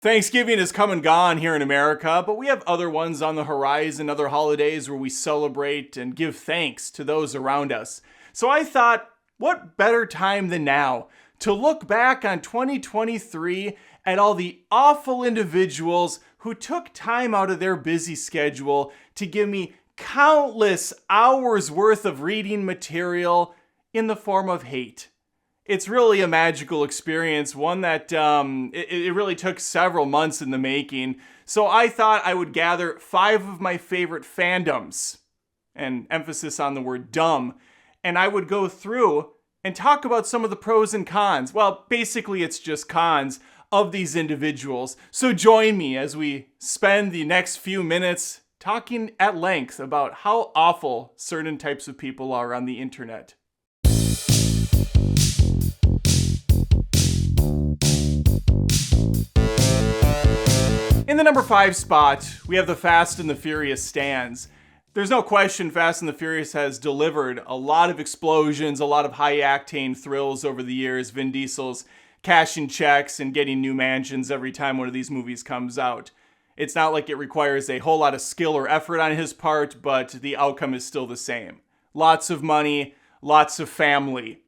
Thanksgiving has come and gone here in America, but we have other ones on the horizon, other holidays where we celebrate and give thanks to those around us. So I thought, what better time than now to look back on 2023 at all the awful individuals who took time out of their busy schedule to give me countless hours worth of reading material in the form of hate. It's really a magical experience, one that it really took several months in the making. So I thought I would gather 5 of my favorite fandoms, and emphasis on the word dumb, and I would go through and talk about some of the pros and cons. Well, basically it's just cons of these individuals. So join me as we spend the next few minutes talking at length about how awful certain types of people are on the internet. In the number 5 spot, we have the Fast and the Furious stans. There's no question Fast and the Furious has delivered a lot of explosions, a lot of high-octane thrills over the years. Vin Diesel's cashing checks and getting new mansions every time one of these movies comes out. It's not like it requires a whole lot of skill or effort on his part, but the outcome is still the same. Lots of money, lots of family,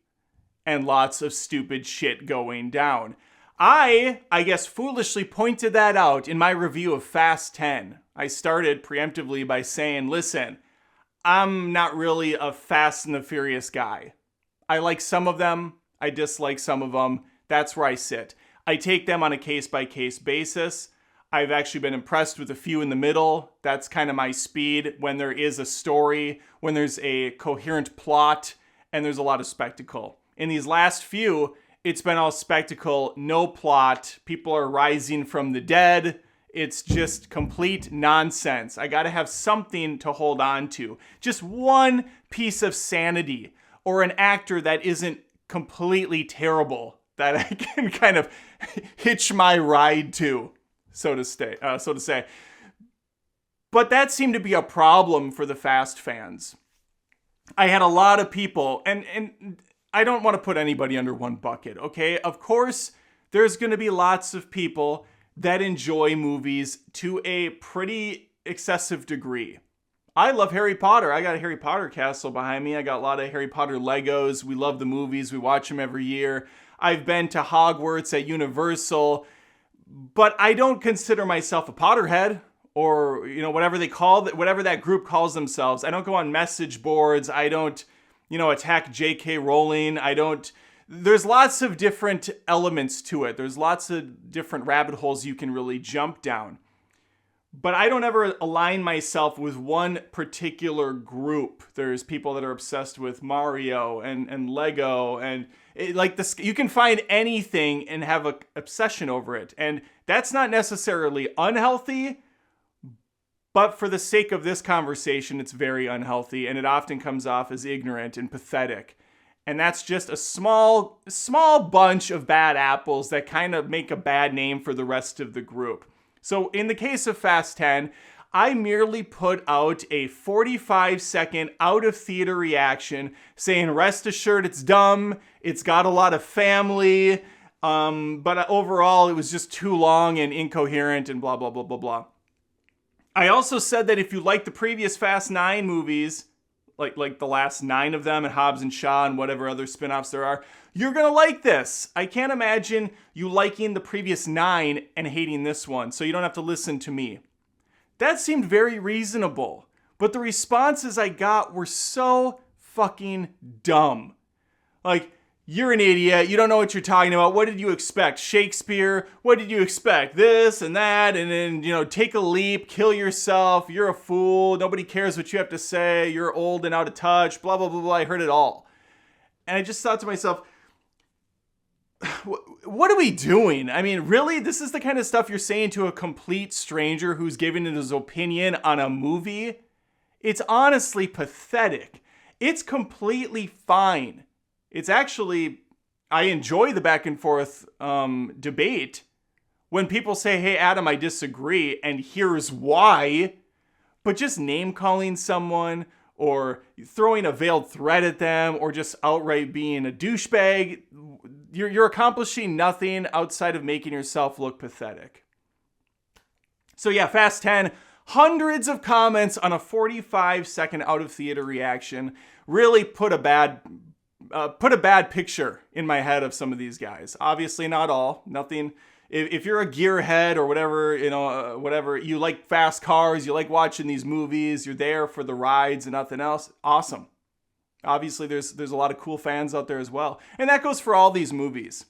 and lots of stupid shit going down. I guess foolishly pointed that out in my review of Fast 10. I started preemptively by saying, listen, I'm not really a Fast and the Furious guy. I like some of them, I dislike some of them. That's where I sit. I take them on a case-by-case basis. I've actually been impressed with a few in the middle. That's kind of my speed when there is a story, when there's a coherent plot, and there's a lot of spectacle. In these last few, it's been all spectacle, no plot. People are rising from the dead. It's just complete nonsense. I gotta have something to hold on to. Just one piece of sanity, or an actor that isn't completely terrible that I can kind of hitch my ride to, so to say. But that seemed to be a problem for the Fast fans. I had a lot of people, and I don't want to put anybody under one bucket, okay? Of course, there's going to be lots of people that enjoy movies to a pretty excessive degree. I love Harry Potter. I got a Harry Potter castle behind me. I got a lot of Harry Potter Legos. We love the movies. We watch them every year. I've been to Hogwarts at Universal, but I don't consider myself a Potterhead, or whatever that group calls themselves. I don't go on message boards. I don't attack J.K. Rowling. There's lots of different elements to it. There's lots of different rabbit holes you can really jump down. But I don't ever align myself with one particular group. There's people that are obsessed with Mario and Lego, and you can find anything and have an obsession over it. And that's not necessarily unhealthy, but for the sake of this conversation, it's very unhealthy, and it often comes off as ignorant and pathetic. And that's just a small bunch of bad apples that kind of make a bad name for the rest of the group. So in the case of Fast 10, I merely put out a 45-second out-of-theater reaction saying, rest assured it's dumb, it's got a lot of family, but overall it was just too long and incoherent and blah, blah, blah, blah, blah. I also said that if you like the previous Fast 9 movies, like the last 9 of them, and Hobbs and Shaw and whatever other spin-offs there are, you're going to like this. I can't imagine you liking the previous 9 and hating this one, so you don't have to listen to me. That seemed very reasonable, but the responses I got were so fucking dumb. Like, you're an idiot, you don't know what you're talking about, what did you expect? Shakespeare? What did you expect? This and that, and then, take a leap, kill yourself, you're a fool, nobody cares what you have to say, you're old and out of touch, blah, blah, blah, blah. I heard it all. And I just thought to myself, what are we doing? I mean, really? This is the kind of stuff you're saying to a complete stranger who's giving his opinion on a movie? It's honestly pathetic. It's completely fine. It's actually, I enjoy the back and forth debate when people say, hey, Adam, I disagree, and here's why. But just name calling someone, or throwing a veiled threat at them, or just outright being a douchebag, you're accomplishing nothing outside of making yourself look pathetic. So yeah, Fast 10, hundreds of comments on a 45-second out of theater reaction really put a bad picture in my head of some of these guys. Obviously not all, nothing. If you're a gearhead or whatever, whatever, you like fast cars, you like watching these movies, you're there for the rides and nothing else, awesome. Obviously there's a lot of cool fans out there as well. And that goes for all these movies.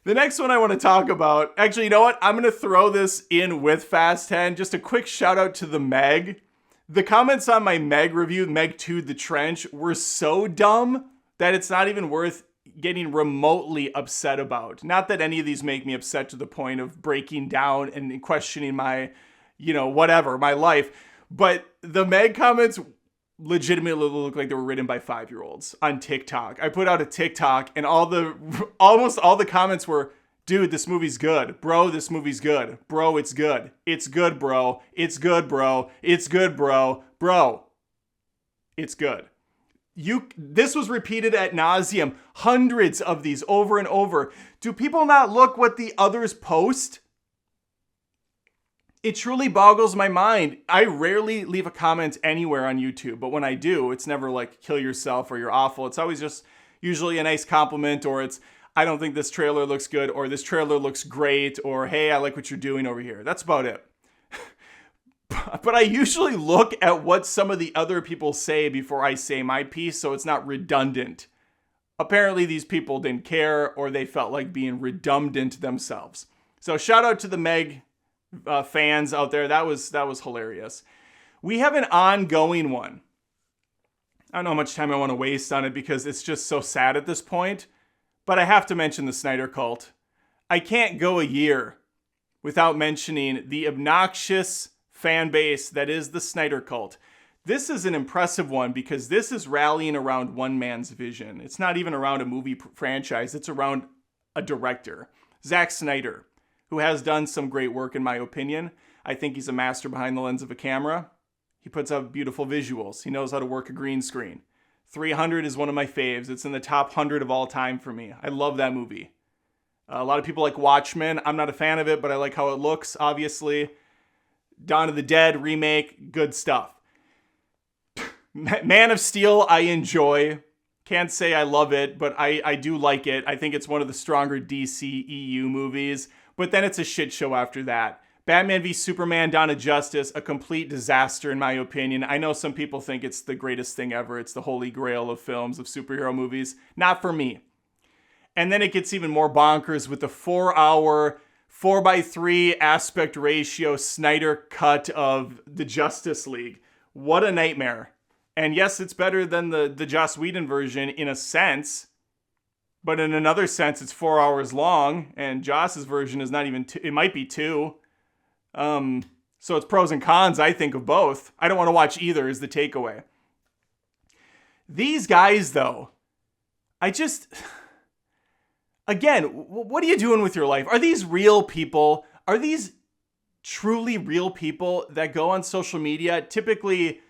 The next one I want to talk about, actually, you know what? I'm going to throw this in with Fast 10. Just a quick shout out to the Meg. The comments on my Meg review, Meg 2 The Trench, were so dumb that it's not even worth getting remotely upset about. Not that any of these make me upset to the point of breaking down and questioning my, whatever, my life. But the Meg comments legitimately look like they were written by 5-year-olds on TikTok. I put out a TikTok and almost all the comments were, dude, this movie's good. Bro, this movie's good. Bro, it's good. It's good, bro. It's good, bro. It's good, bro. Bro, it's good. This was repeated ad nauseum. Hundreds of these over and over. Do people not look what the others post? It truly boggles my mind. I rarely leave a comment anywhere on YouTube, but when I do, it's never like kill yourself or you're awful. It's always just usually a nice compliment, or it's I don't think this trailer looks good, or this trailer looks great, or hey, I like what you're doing over here. That's about it. But I usually look at what some of the other people say before I say my piece, so it's not redundant. Apparently these people didn't care, or they felt like being redundant themselves. So shout out to the Meg fans out there. That was hilarious. We have an ongoing one. I don't know how much time I want to waste on it because it's just so sad at this point, but I have to mention the Snyder Cult. I can't go a year without mentioning the obnoxious fan base that is the Snyder Cult. This is an impressive one because this is rallying around one man's vision. It's not even around a movie franchise. It's around a director, Zack Snyder, who has done some great work in my opinion. I think he's a master behind the lens of a camera. He puts out beautiful visuals. He knows how to work a green screen. 300 is one of my faves. It's in the top 100 of all time for me. I love that movie. A lot of people like Watchmen. I'm not a fan of it, but I like how it looks, obviously. Dawn of the Dead remake, good stuff. Man of Steel, I enjoy. Can't say I love it, but I do like it. I think it's one of the stronger DC EU movies. But then it's a shit show after that. Batman v Superman, Dawn of Justice, a complete disaster in my opinion. I know some people think it's the greatest thing ever. It's the holy grail of films, of superhero movies. Not for me. And then it gets even more bonkers with the 4-hour, 4:3 aspect ratio Snyder cut of the Justice League. What a nightmare. And yes, it's better than the Joss Whedon version in a sense. But in another sense, it's 4 hours long, and Joss's version is not even it might be 2. So it's pros and cons, I think, of both. I don't want to watch either, is the takeaway. These guys, though, again, what are you doing with your life? Are these real people? Are these truly real people that go on social media? Typically,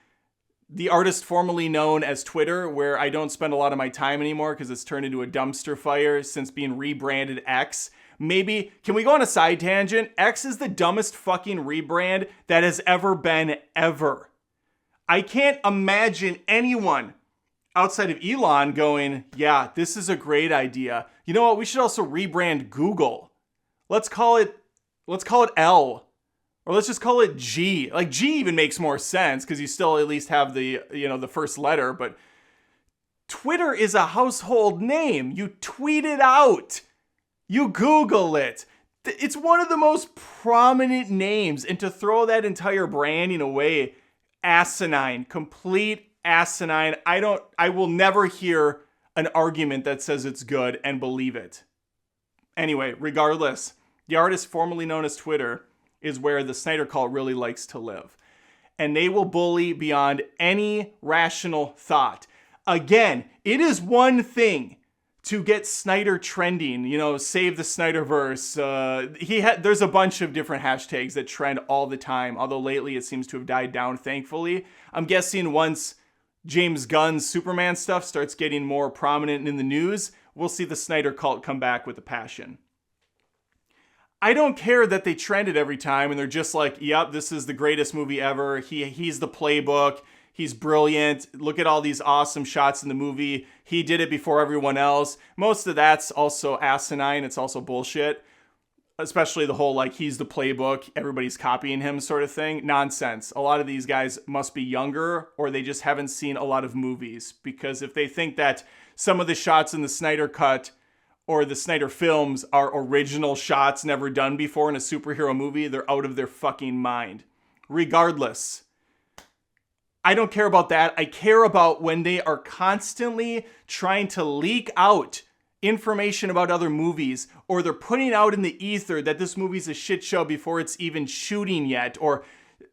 the artist formerly known as Twitter, where I don't spend a lot of my time anymore because it's turned into a dumpster fire since being rebranded X. Maybe, can we go on a side tangent? X is the dumbest fucking rebrand that has ever been, ever. I can't imagine anyone outside of Elon going, yeah, this is a great idea. You know what? We should also rebrand Google. Let's call it L. Or let's just call it G. Like G even makes more sense because you still at least have the first letter, but Twitter is a household name. You tweet it out. You Google it. It's one of the most prominent names, and to throw that entire branding away, asinine, complete asinine. I will never hear an argument that says it's good and believe it. Anyway, regardless, the artist formerly known as Twitter is where the Snyder Cult really likes to live. And they will bully beyond any rational thought. Again, it is one thing to get Snyder trending, save the Snyderverse. There's a bunch of different hashtags that trend all the time, although lately it seems to have died down, thankfully. I'm guessing once James Gunn's Superman stuff starts getting more prominent in the news, we'll see the Snyder Cult come back with a passion. I don't care that they trend it every time and they're just like, yep, this is the greatest movie ever. He's the playbook. He's brilliant. Look at all these awesome shots in the movie. He did it before everyone else. Most of that's also asinine. It's also bullshit. Especially the whole, like, he's the playbook, everybody's copying him sort of thing. Nonsense. A lot of these guys must be younger, or they just haven't seen a lot of movies. Because if they think that some of the shots in the Snyder Cut or the Snyder films are original shots never done before in a superhero movie, they're out of their fucking mind. Regardless, I don't care about that. I care about when they are constantly trying to leak out information about other movies, or they're putting out in the ether that this movie's a shit show before it's even shooting yet, or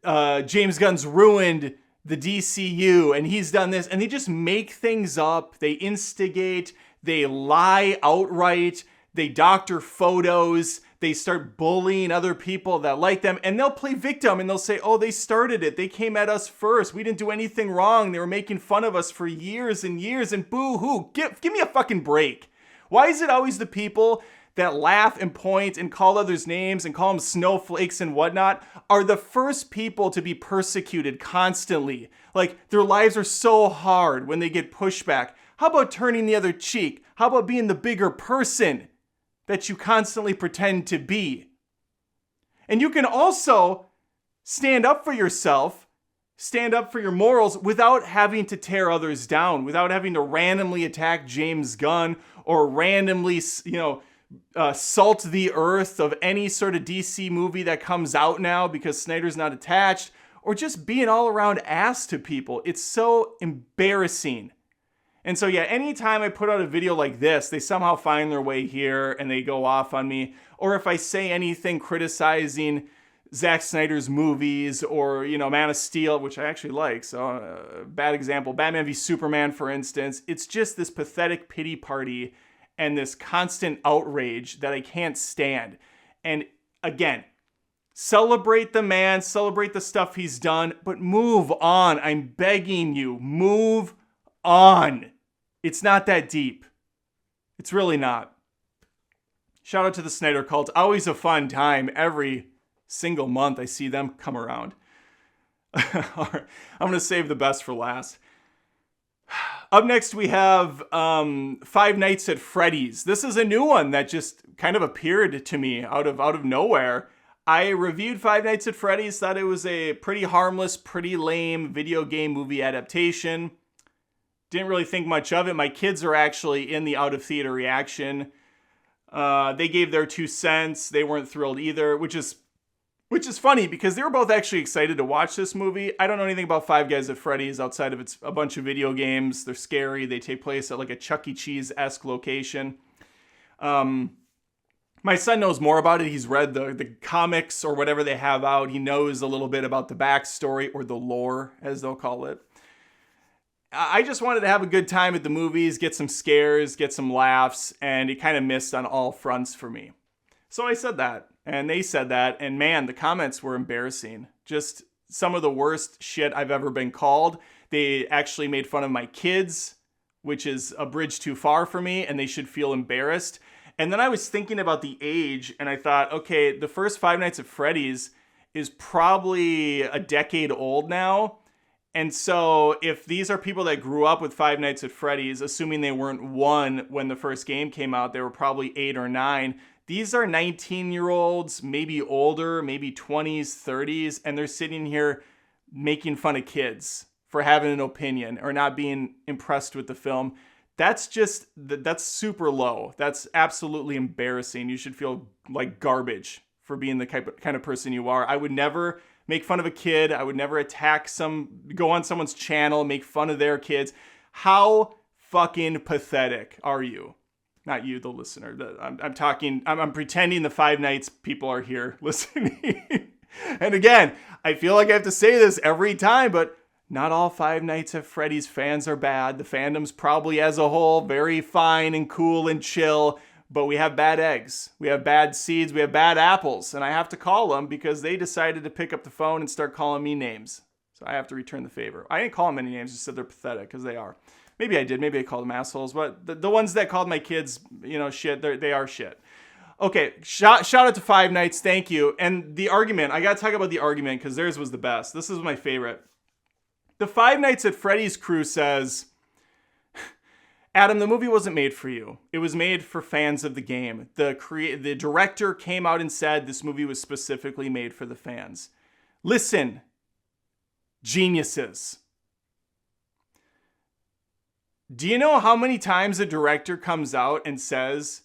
James Gunn's ruined the DCU and he's done this, and they just make things up. They instigate, they lie outright, they doctor photos, they start bullying other people that like them, and they'll play victim and they'll say, oh, they started it, they came at us first, we didn't do anything wrong, they were making fun of us for years and years, and boo-hoo, give me a fucking break. Why is it always the people that laugh and point and call others names and call them snowflakes and whatnot are the first people to be persecuted constantly? Like, their lives are so hard when they get pushback. How about turning the other cheek? How about being the bigger person that you constantly pretend to be? And you can also stand up for yourself, stand up for your morals without having to tear others down, without having to randomly attack James Gunn or randomly, salt the earth of any sort of DC movie that comes out now because Snyder's not attached, or just be an all-around ass to people. It's so embarrassing. And so, yeah, anytime I put out a video like this, they somehow find their way here and they go off on me. Or if I say anything criticizing Zack Snyder's movies or, Man of Steel, which I actually like. So, bad example, Batman v Superman, for instance. It's just this pathetic pity party and this constant outrage that I can't stand. And again, celebrate the man, celebrate the stuff he's done, but move on. I'm begging you, move on. It's not that deep. It's really not. Shout out to the Snyder Cult. Always a fun time every single month I see them come around. I'm going to save the best for last. Up next we have Five Nights at Freddy's. This is a new one that just kind of appeared to me out of nowhere. I reviewed Five Nights at Freddy's, thought it was a pretty harmless, pretty lame video game movie adaptation. Didn't really think much of it. My kids are actually in the out of theater reaction. They gave their 2 cents. They weren't thrilled either, which is funny because they were both actually excited to watch this movie. I don't know anything about Five Nights at Freddy's outside of it's a bunch of video games. They're scary. They take place at like a Chuck E. Cheese-esque location. My son knows more about it. He's read the comics or whatever they have out. He knows a little bit about the backstory or the lore, as they'll call it. I just wanted to have a good time at the movies, get some scares, get some laughs, and it kind of missed on all fronts for me. So I said that, and they said that, and man, the comments were embarrassing. Just some of the worst shit I've ever been called. They actually made fun of my kids, which is a bridge too far for me, and they should feel embarrassed. And then I was thinking about the age, and I thought, okay, the first Five Nights at Freddy's is probably a decade old now. And so if these are people that grew up with Five Nights at Freddy's, assuming they weren't 1 when the first game came out, they were probably 8 or 9. These are 19-year-olds, maybe older, maybe 20s, 30s, and they're sitting here making fun of kids for having an opinion or not being impressed with the film. That's super low. That's absolutely embarrassing. You should feel like garbage for being the kind of person you are. I would never make fun of a kid. I would never go on someone's channel, make fun of their kids. How fucking pathetic are you? Not you, the listener. I'm pretending the Five Nights people are here listening. And again, I feel like I have to say this every time, but not all Five Nights at Freddy's fans are bad. The fandoms probably as a whole, very fine and cool and chill. But we have bad eggs, we have bad seeds, we have bad apples, and I have to call them because they decided to pick up the phone and start calling me names. So I have to return the favor. I didn't call them any names, just said they're pathetic, because they are. Maybe I did, maybe I called them assholes, but the ones that called my kids, shit, they are shit. Okay, shout out to Five Nights, thank you. And the argument, I gotta talk about the argument because theirs was the best. This is my favorite. The Five Nights at Freddy's crew says, Adam, the movie wasn't made for you. It was made for fans of the game. The director came out and said this movie was specifically made for the fans. Listen, geniuses. Do you know how many times a director comes out and says,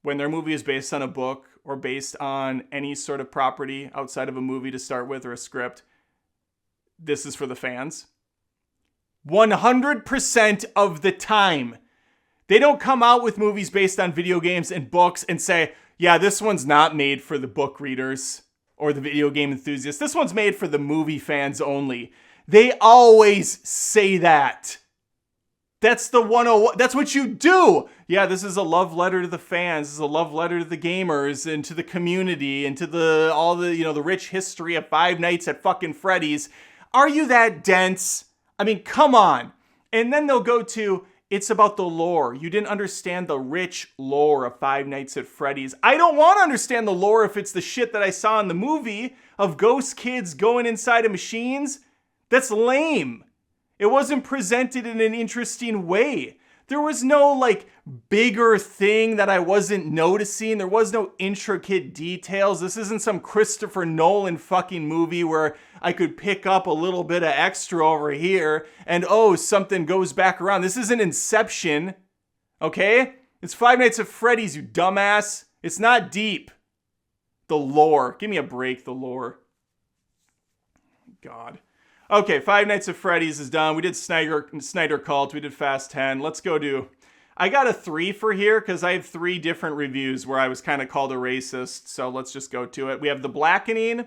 when their movie is based on a book or based on any sort of property outside of a movie to start with or a script, this is for the fans? 100% of the time. They don't come out with movies based on video games and books and say, yeah, this one's not made for the book readers or the video game enthusiasts. This one's made for the movie fans only. They always say that. That's the 101. That's what you do. Yeah, this is a love letter to the fans. This is a love letter to the gamers and to the community and to the rich history of Five Nights at fucking Freddy's. Are you that dense? I mean, come on. And then they'll go to, it's about the lore. You didn't understand the rich lore of Five Nights at Freddy's. I don't want to understand the lore if it's the shit that I saw in the movie of ghost kids going inside of machines. That's lame. It wasn't presented in an interesting way. There was no bigger thing that I wasn't noticing. There was no intricate details. This isn't some Christopher Nolan fucking movie where I could pick up a little bit of extra over here and something goes back around. This isn't Inception, okay? It's Five Nights at Freddy's, you dumbass. It's not deep. The lore. Give me a break, the lore. God. Okay, Five Nights at Freddy's is done. We did Snyder Cult. We did Fast 10. Let's go do... I got a 3 for here because I have 3 different reviews where I was kind of called a racist. So let's just go to it. We have The Blackening,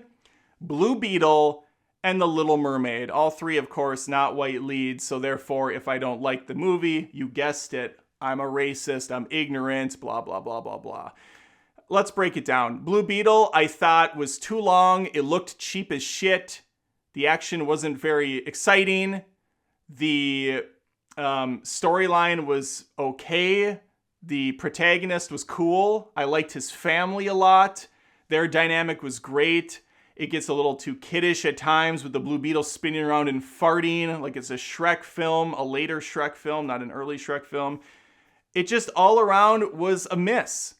Blue Beetle, and The Little Mermaid. All 3, of course, not white leads. So therefore, if I don't like the movie, you guessed it, I'm a racist, I'm ignorant, blah, blah, blah, blah, blah. Let's break it down. Blue Beetle, I thought was too long. It looked cheap as shit. The action wasn't very exciting. The storyline was okay. The protagonist was cool. I liked his family a lot. Their dynamic was great. It gets a little too kiddish at times with the Blue Beetle spinning around and farting like it's a Shrek film, a later Shrek film, not an early Shrek film. It just all around was a miss.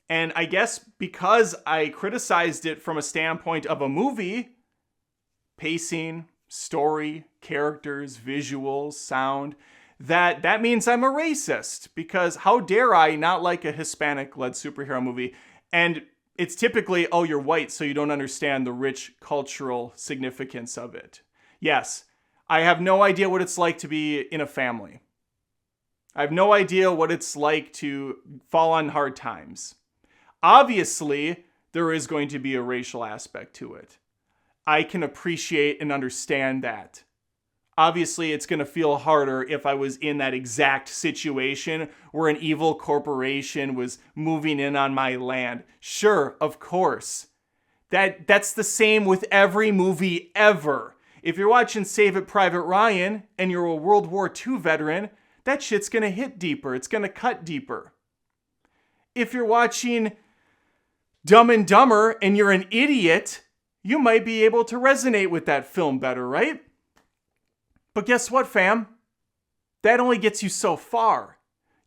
And I guess because I criticized it from a standpoint of a movie, pacing, story, characters, visuals, sound, that means I'm a racist, because how dare I not like a Hispanic-led superhero movie? And it's typically, you're white, so you don't understand the rich cultural significance of it. Yes, I have no idea what it's like to be in a family. I have no idea what it's like to fall on hard times. Obviously, there is going to be a racial aspect to it. I can appreciate and understand that. Obviously, it's going to feel harder if I was in that exact situation where an evil corporation was moving in on my land. Sure, of course. That's the same with every movie ever. If you're watching Save It Private Ryan and you're a World War II veteran, that shit's going to hit deeper. It's going to cut deeper. If you're watching Dumb and Dumber and you're an idiot, you might be able to resonate with that film better, right? But guess what, fam? That only gets you so far.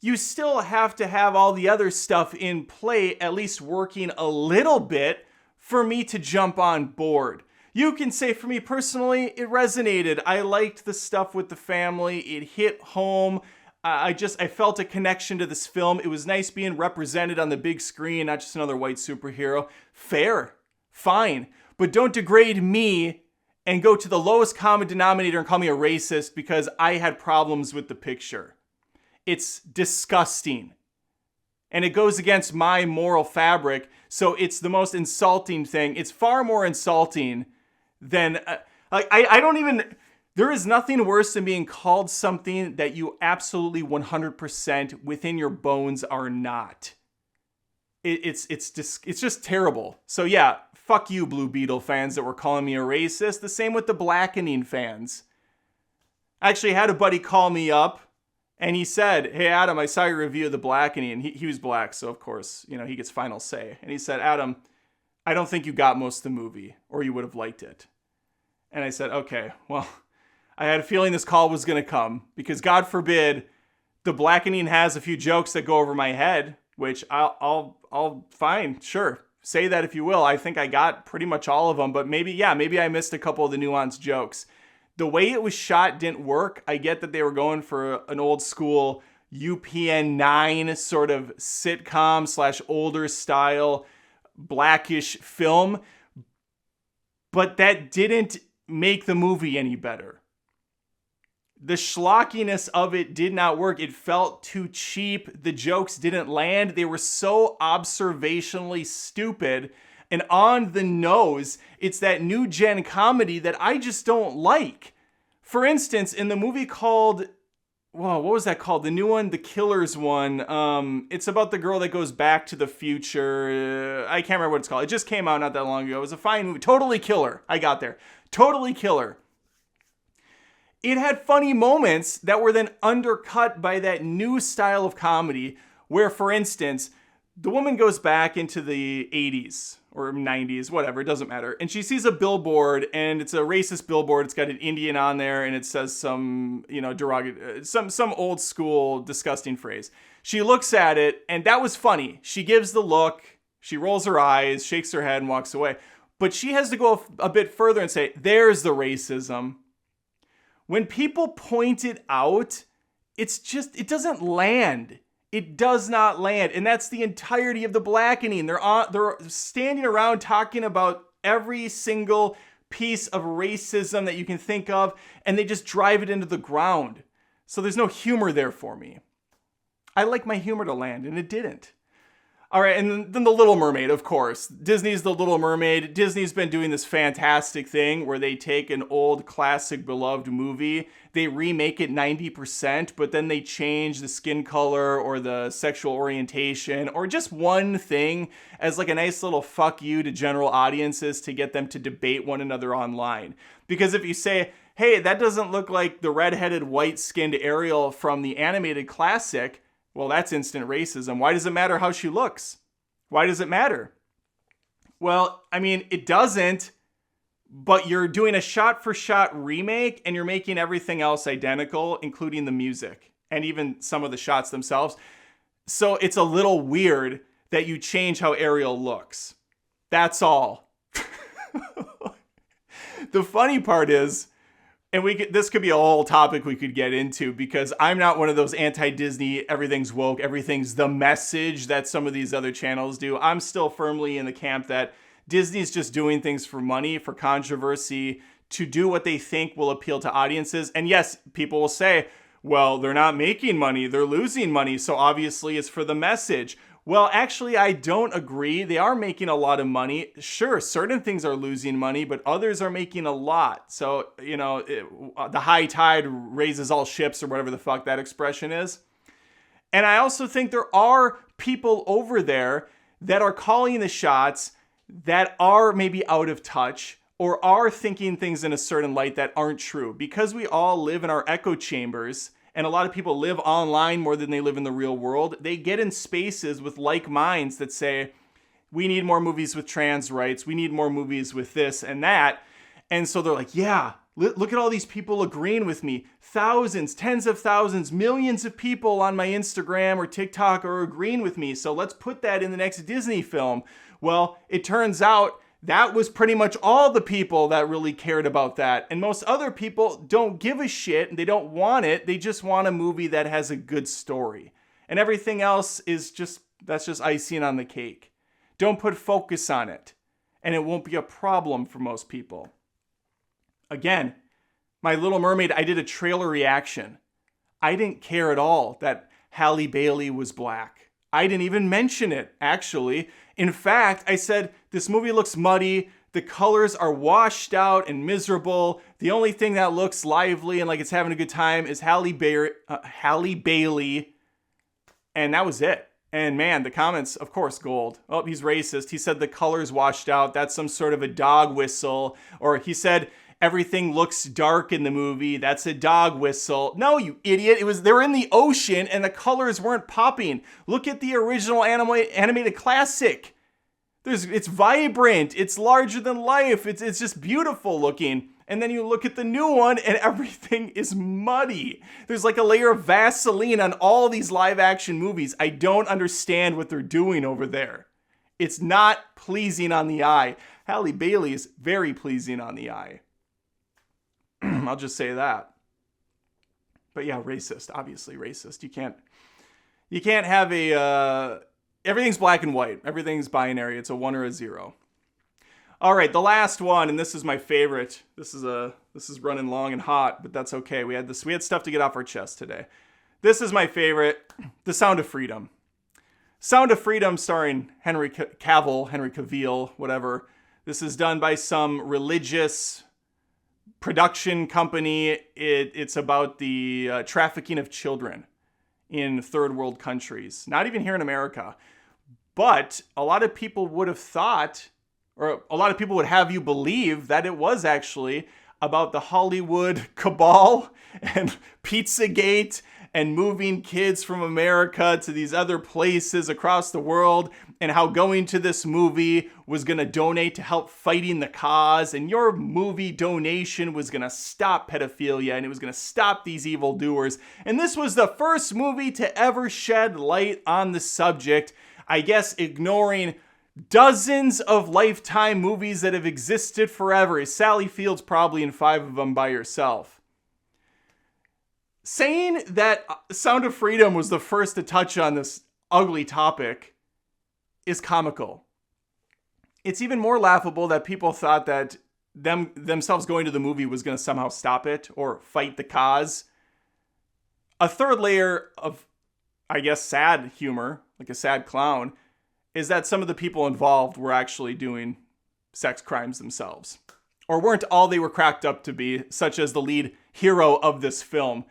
You still have to have all the other stuff in play, at least working a little bit, for me to jump on board. You can say, for me personally, it resonated. I liked the stuff with the family. It hit home. I felt a connection to this film. It was nice being represented on the big screen, not just another white superhero. Fair. Fine. But don't degrade me and go to the lowest common denominator and call me a racist because I had problems with the picture. It's disgusting. And it goes against my moral fabric, so it's the most insulting thing. It's far more insulting than... I don't even... There is nothing worse than being called something that you absolutely 100% within your bones are not. It's just terrible. So yeah, fuck you, Blue Beetle fans that were calling me a racist. The same with the Blackening fans. I actually had a buddy call me up And he said, hey, Adam, I saw your review of The Blackening. And he was black, so of course, he gets final say. And he said, Adam, I don't think you got most of the movie, or you would have liked it. And I said, okay, well, I had a feeling this call was going to come, because God forbid, The Blackening has a few jokes that go over my head, which I'll fine, sure. Say that if you will. I think I got pretty much all of them, but maybe I missed a couple of the nuanced jokes. The way it was shot didn't work. I get that they were going for an old school UPN 9 sort of sitcom / older style blackish film, but that didn't make the movie any better. The schlockiness of it did not work. It felt too cheap. The jokes didn't land. They were so observationally stupid and on the nose. It's that new gen comedy that I just don't like. For instance, in the movie called, what was that called? The new one, the Killers one. It's about the girl that goes back to the future. I can't remember what it's called. It just came out not that long ago. It was a fine movie. Totally Killer. I got there. Totally Killer. It had funny moments that were then undercut by that new style of comedy where, for instance, the woman goes back into the 80s or 90s, whatever, it doesn't matter. And she sees a billboard, and it's a racist billboard. It's got an Indian on there, and it says some, derogatory, some old school disgusting phrase. She looks at it, and that was funny. She gives the look, she rolls her eyes, shakes her head, and walks away. But she has to go a bit further and say, there's the racism. When people point it out, it doesn't land. It does not land. And that's the entirety of The Blackening. They're standing around talking about every single piece of racism that you can think of, and they just drive it into the ground. So there's no humor there for me. I like my humor to land, and it didn't. All right, and then The Little Mermaid, of course. Disney's The Little Mermaid. Disney's been doing this fantastic thing where they take an old classic beloved movie, they remake it 90%, but then they change the skin color or the sexual orientation or just one thing as like a nice little fuck you to general audiences to get them to debate one another online. Because if you say, hey, that doesn't look like the redheaded white-skinned Ariel from the animated classic, well, that's instant racism. Why does it matter how she looks? Why does it matter? Well, I mean, it doesn't, but you're doing a shot-for-shot remake and you're making everything else identical, including the music and even some of the shots themselves. So it's a little weird that you change how Ariel looks. That's all. The funny part is, and this could be a whole topic we could get into, because I'm not one of those anti-Disney, everything's woke, everything's the message that some of these other channels do. I'm still firmly in the camp that Disney's just doing things for money, for controversy, to do what they think will appeal to audiences. And yes, people will say, well, they're not making money, they're losing money, so obviously it's for the message. Well, actually, I don't agree. They are making a lot of money. Sure, certain things are losing money, but others are making a lot. So, the high tide raises all ships, or whatever the fuck that expression is. And I also think there are people over there that are calling the shots that are maybe out of touch or are thinking things in a certain light that aren't true. Because we all live in our echo chambers, and a lot of people live online more than they live in the real world, they get in spaces with like minds that say, we need more movies with trans rights, we need more movies with this and that. And so they're like, yeah, look at all these people agreeing with me. Thousands, tens of thousands, millions of people on my Instagram or TikTok are agreeing with me. So let's put that in the next Disney film. Well, it turns out that was pretty much all the people that really cared about that. And most other people don't give a shit and they don't want it. They just want a movie that has a good story. And everything else is that's just icing on the cake. Don't put focus on it, and it won't be a problem for most people. Again, My Little Mermaid, I did a trailer reaction. I didn't care at all that Halle Bailey was black. I didn't even mention it, actually. In fact, I said, this movie looks muddy. The colors are washed out and miserable. The only thing that looks lively and like it's having a good time is Halle Bailey. And that was it. And man, the comments, of course, gold. Oh, he's racist. He said the colors washed out. That's some sort of a dog whistle. Or he said, everything looks dark in the movie. That's a dog whistle. No, you idiot. They were in the ocean and the colors weren't popping. Look at the original animated classic. It's vibrant. It's larger than life. It's just beautiful looking. And then you look at the new one and everything is muddy. There's like a layer of Vaseline on all these live action movies. I don't understand what they're doing over there. It's not pleasing on the eye. Halle Bailey is very pleasing on the eye. I'll just say that. But yeah, racist. Obviously racist. You can't have everything's black and white. Everything's binary. It's a 1 or a 0. All right, the last one, and this is my favorite. This is running long and hot, but that's okay. We had stuff to get off our chest today. This is my favorite, The Sound of Freedom. Sound of Freedom, starring Henry Cavill, whatever. This is done by some religious production company. It's about the trafficking of children in third world countries. Not even here in America. But a lot of people would have thought, or a lot of people would have you believe that it was actually about the Hollywood cabal and Pizzagate and moving kids from America to these other places across the world, and how going to this movie was going to donate to help fighting the cause, and your movie donation was going to stop pedophilia and it was going to stop these evildoers. And this was the first movie to ever shed light on the subject, I guess ignoring dozens of Lifetime movies that have existed forever. Sally Field's probably in 5 of them by herself. Saying that Sound of Freedom was the first to touch on this ugly topic is comical. It's even more laughable that people thought that themselves going to the movie was going to somehow stop it or fight the cause. A third layer of, I guess, sad humor, like a sad clown, is that some of the people involved were actually doing sex crimes themselves, or weren't all they were cracked up to be, such as the lead hero of this film.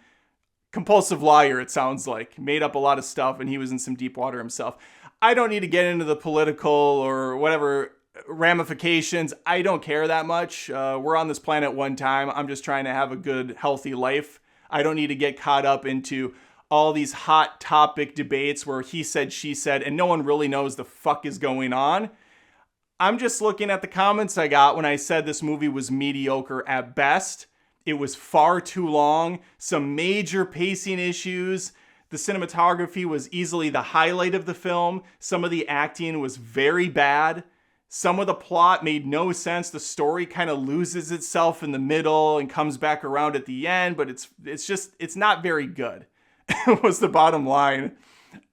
Compulsive liar, it sounds like. Made up a lot of stuff, and he was in some deep water himself. I don't need to get into the political or whatever ramifications. I don't care that much. We're on this planet one time. I'm just trying to have a good, healthy life. I don't need to get caught up into all these hot topic debates where he said, she said, and no one really knows the fuck is going on. I'm just looking at the comments I got when I said this movie was mediocre at best. It was far too long, some major pacing issues. The cinematography was easily the highlight of the film. Some of the acting was very bad. Some of the plot made no sense. The story kind of loses itself in the middle and comes back around at the end, but it's not very good. Was the bottom line.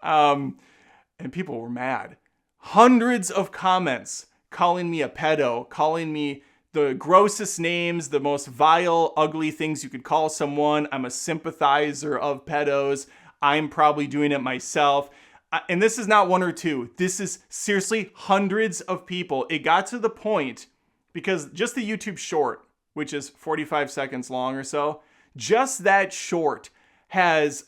And people were mad. Hundreds of comments calling me a pedo, calling me the grossest names, the most vile, ugly things you could call someone. I'm a sympathizer of pedos. I'm probably doing it myself. And this is not 1 or 2. This is seriously hundreds of people. It got to the point, because just the YouTube short, which is 45 seconds long or so, just that short has,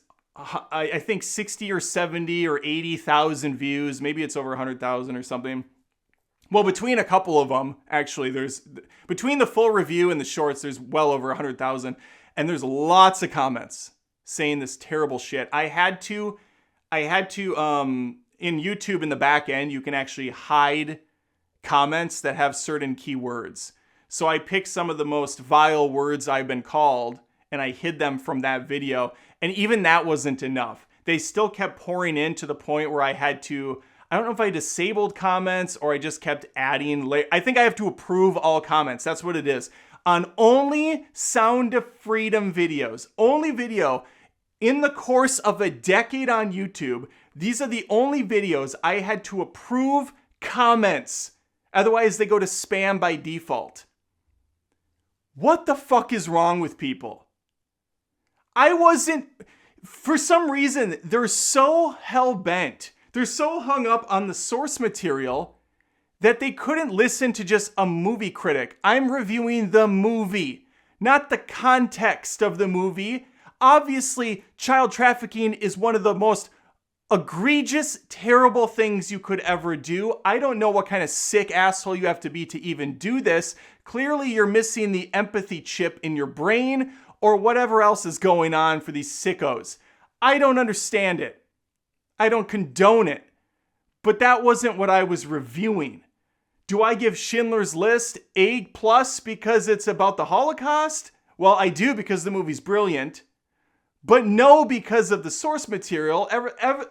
I think, 60 or 70 or 80,000 views. Maybe it's over 100,000 or something. Well, between a couple of them, actually, between the full review and the shorts, there's well over 100,000. And there's lots of comments saying this terrible shit. I had to, in YouTube in the back end, you can actually hide comments that have certain keywords. So I picked some of the most vile words I've been called, and I hid them from that video. And even that wasn't enough. They still kept pouring in to the point where I had to, I don't know if I disabled comments or I just kept adding. I think I have to approve all comments. That's what it is. On only Sound of Freedom videos, only video in the course of a decade on YouTube, these are the only videos I had to approve comments. Otherwise, they go to spam by default. What the fuck is wrong with people? For some reason, they're so hell-bent. They're so hung up on the source material that they couldn't listen to just a movie critic. I'm reviewing the movie, not the context of the movie. Obviously, child trafficking is one of the most egregious, terrible things you could ever do. I don't know what kind of sick asshole you have to be to even do this. Clearly, you're missing the empathy chip in your brain or whatever else is going on for these sickos. I don't understand it. I don't condone it. But that wasn't what I was reviewing. Do I give Schindler's List A+ because it's about the Holocaust? Well, I do because the movie's brilliant. But no, because of the source material.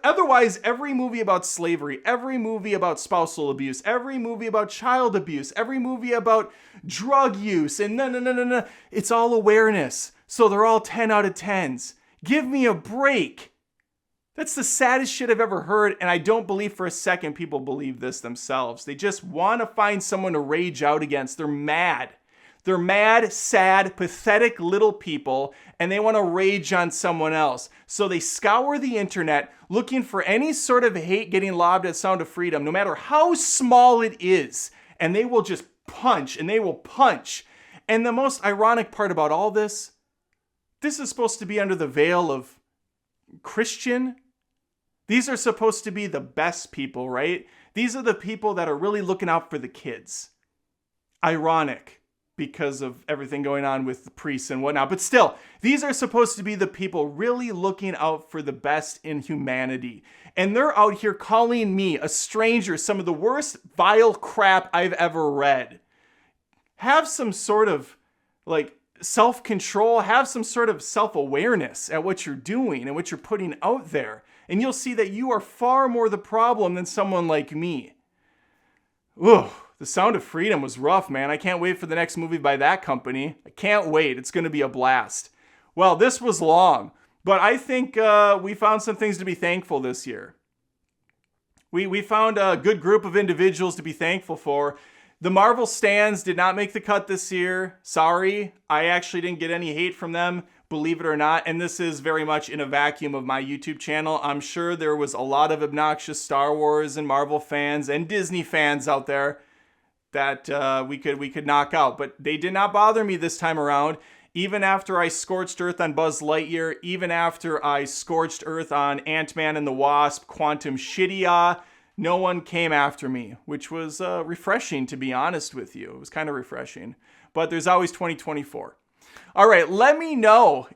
Otherwise, every movie about slavery, every movie about spousal abuse, every movie about child abuse, every movie about drug use, and no. It's all awareness. So they're all 10 out of 10s. Give me a break. That's the saddest shit I've ever heard, and I don't believe for a second people believe this themselves. They just want to find someone to rage out against. They're mad. They're mad, sad, pathetic little people, and they want to rage on someone else. So they scour the internet looking for any sort of hate getting lobbed at Sound of Freedom, no matter how small it is, and they will just punch, and they will punch. And the most ironic part about all this is supposed to be under the veil of Christian. These are supposed to be the best people, right? These are the people that are really looking out for the kids. Ironic because of everything going on with the priests and whatnot. But still, these are supposed to be the people really looking out for the best in humanity. And they're out here calling me, a stranger, some of the worst vile crap I've ever read. Have some sort of, self-control. Have some sort of self-awareness at what you're doing and what you're putting out there. And you'll see that you are far more the problem than someone like me. Ugh, The Sound of Freedom was rough, man. I can't wait for the next movie by that company. I can't wait. It's going to be a blast. Well, this was long, but I think we found some things to be thankful this year. We found a good group of individuals to be thankful for. The Marvel stans did not make the cut this year. Sorry. I actually didn't get any hate from them, believe it or not. And this is very much in a vacuum of my YouTube channel. I'm sure there was a lot of obnoxious Star Wars and Marvel fans and Disney fans out there that we could knock out. But they did not bother me this time around. Even after I scorched earth on Buzz Lightyear, even after I scorched earth on Ant-Man and the Wasp, Quantum Shitty, no one came after me, which was refreshing, to be honest with you. It was kind of refreshing. But there's always 2024. All right, let me know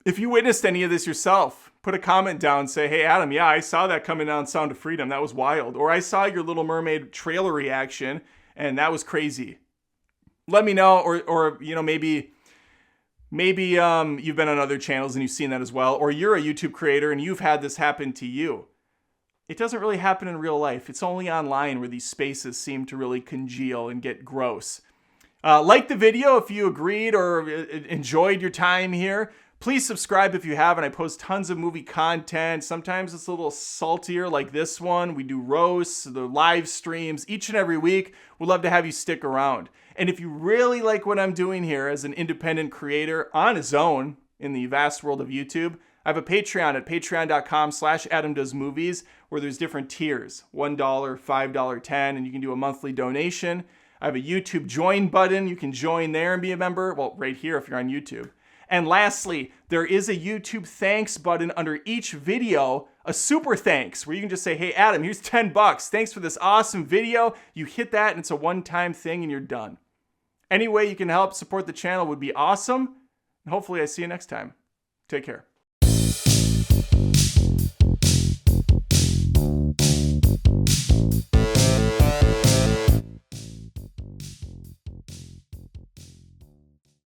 if you witnessed any of this yourself. Put a comment down, say, hey, Adam, yeah, I saw that coming down Sound of Freedom. That was wild. Or I saw your Little Mermaid trailer reaction, and that was crazy. Let me know, or you know, maybe you've been on other channels and you've seen that as well, or you're a YouTube creator and you've had this happen to you. It doesn't really happen in real life. It's only online where these spaces seem to really congeal and get gross. Like the video if you agreed or enjoyed your time here. Please subscribe if you haven't. I post tons of movie content. Sometimes it's a little saltier like this one. We do roasts, the live streams each and every week. We'd love to have you stick around. And if you really like what I'm doing here as an independent creator on his own in the vast world of YouTube, I have a Patreon at patreon.com/AdamDoesMovies where there's different tiers, $1, $5, $10, and you can do a monthly donation. I have a YouTube join button. You can join there and be a member. Well, right here if you're on YouTube. And lastly, there is a YouTube thanks button under each video, a super thanks, where you can just say, hey, Adam, here's $10. Thanks for this awesome video. You hit that and it's a one-time thing and you're done. Any way you can help support the channel would be awesome. And hopefully I see you next time. Take care.